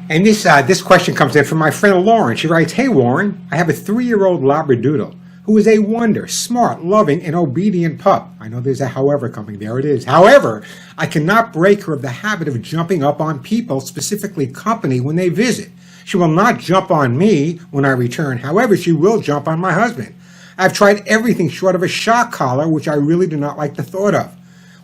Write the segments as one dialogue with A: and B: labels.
A: And this question comes in from my friend Lauren. She writes, "Hey Warren, I have a 3-year-old Labradoodle who is a wonder, smart, loving, and obedient pup." I know there's a however coming. There it is. "However, I cannot break her of the habit of jumping up on people, specifically company, when they visit. She will not jump on me when I return. However, she will jump on my husband. I've tried everything short of a shock collar, which I really do not like the thought of.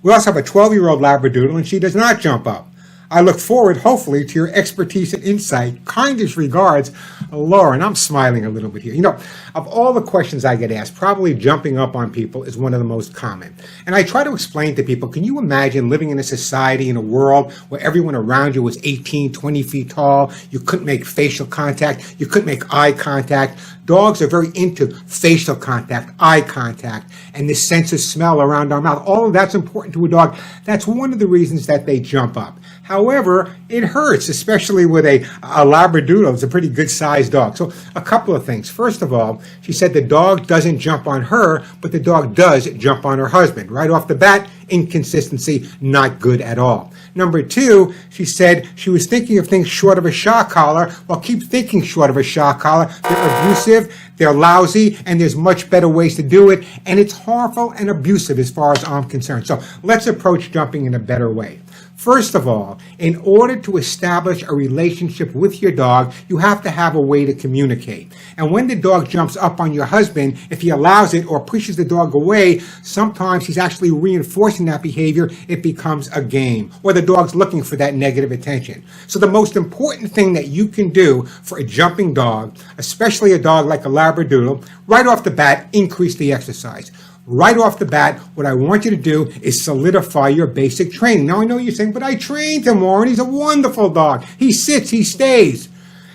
A: We also have a 12-year-old Labradoodle, and she does not jump up. I look forward, hopefully, to your expertise and insight. Kindest regards, Lauren." I'm smiling a little bit here. You know, of all the questions I get asked, probably jumping up on people is one of the most common. And I try to explain to people, can you imagine living in a society, in a world where everyone around you was 18, 20 feet tall? You couldn't make facial contact. You couldn't make eye contact. Dogs are very into facial contact, eye contact, and this sense of smell around our mouth. All of that's important to a dog. That's one of the reasons that they jump up. However, it hurts, especially with a Labradoodle. It's a pretty good-sized dog. So a couple of things. First of all, she said the dog doesn't jump on her, but the dog does jump on her husband. Right off the bat, inconsistency, not good at all. Number two, she said she was thinking of things short of a shock collar. Well, keep thinking short of a shock collar. They're abusive, they're lousy, and there's much better ways to do it. And it's harmful and abusive as far as I'm concerned. So let's approach jumping in a better way. First of all, in order to establish a relationship with your dog, you have to have a way to communicate. And when the dog jumps up on your husband, if he allows it or pushes the dog away, sometimes he's actually reinforcing that behavior. It becomes a game, or the dog's looking for that negative attention. So the most important thing that you can do for a jumping dog, especially a dog like a Labradoodle, right off the bat, increase the exercise. Right off the bat, what I want you to do is solidify your basic training. Now, I know you're saying, but I trained him, Warren. He's a wonderful dog. He sits, he stays.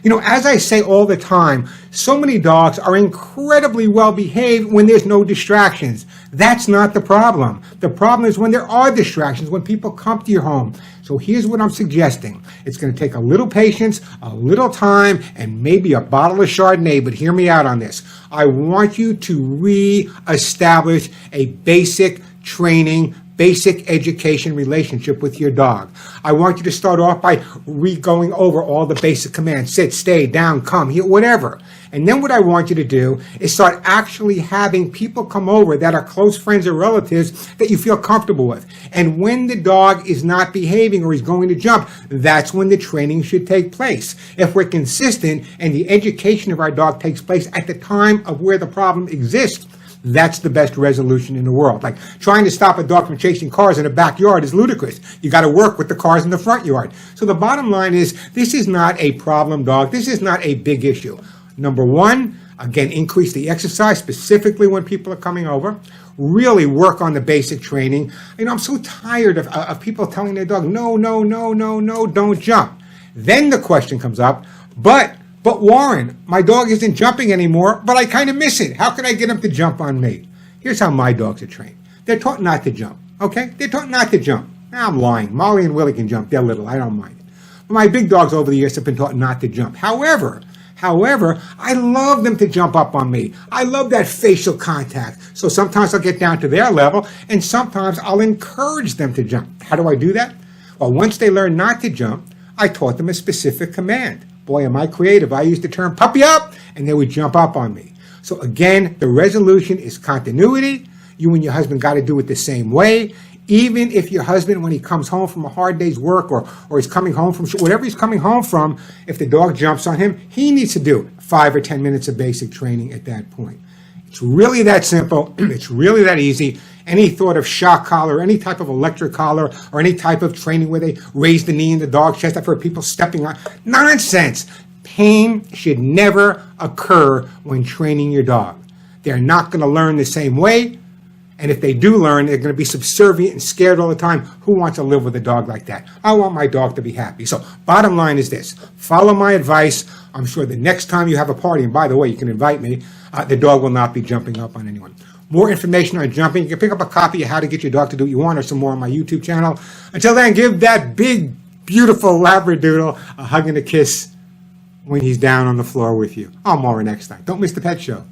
A: You know, as I say all the time, so many dogs are incredibly well behaved when there's no distractions. That's not the problem. The problem is when there are distractions, when people come to your home. So here's what I'm suggesting. It's going to take a little patience, a little time, and maybe a bottle of Chardonnay, but hear me out on this. I want you to re-establish a basic training, basic education relationship with your dog. I want you to start off by going over all the basic commands: sit, stay, down, come, here, whatever. And then what I want you to do is start actually having people come over that are close friends or relatives that you feel comfortable with. And when the dog is not behaving or he's going to jump, that's when the training should take place. If we're consistent and the education of our dog takes place at the time of where the problem exists, that's the best resolution in the world. Like trying to stop a dog from chasing cars in the backyard is ludicrous. You got to work with the cars in the front yard. So the bottom line is, this is not a problem dog. This is not a big issue. Number one, again, increase the exercise, specifically when people are coming over. Really work on the basic training. You know, I'm so tired of people telling their dog, no, no, no, no, no, don't jump. Then the question comes up, but Warren, my dog isn't jumping anymore, but I kind of miss it. How can I get him to jump on me? Here's how my dogs are trained. They're taught not to jump, okay? They're taught not to jump. I'm lying. Molly and Willie can jump. They're little. I don't mind it. But my big dogs over the years have been taught not to jump. However, I love them to jump up on me. I love that facial contact. So sometimes I'll get down to their level, and sometimes I'll encourage them to jump. How do I do that? Well, once they learn not to jump, I taught them a specific command. Boy, am I creative. I used the term puppy up, and they would jump up on me. So again, the resolution is continuity. You and your husband got to do it the same way. Even if your husband, when he comes home from a hard day's work or he's coming home from whatever he's coming home from, if the dog jumps on him, he needs to do 5 or 10 minutes of basic training at that point. It's really that simple. It's really that easy. Any thought of shock collar, any type of electric collar, or any type of training where they raise the knee in the dog's chest, I've heard people stepping on. Nonsense. Pain should never occur when training your dog. They're not going to learn the same way. And if they do learn, they're going to be subservient and scared all the time. Who wants to live with a dog like that? I want my dog to be happy. So bottom line is this. Follow my advice. I'm sure the next time you have a party, and by the way, you can invite me, the dog will not be jumping up on anyone. More information on jumping. You can pick up a copy of How to Get Your Dog to Do What You Want or some more on my YouTube channel. Until then, give that big, beautiful Labradoodle a hug and a kiss when he's down on the floor with you. I'm Warren Eckstein. Don't miss the pet show.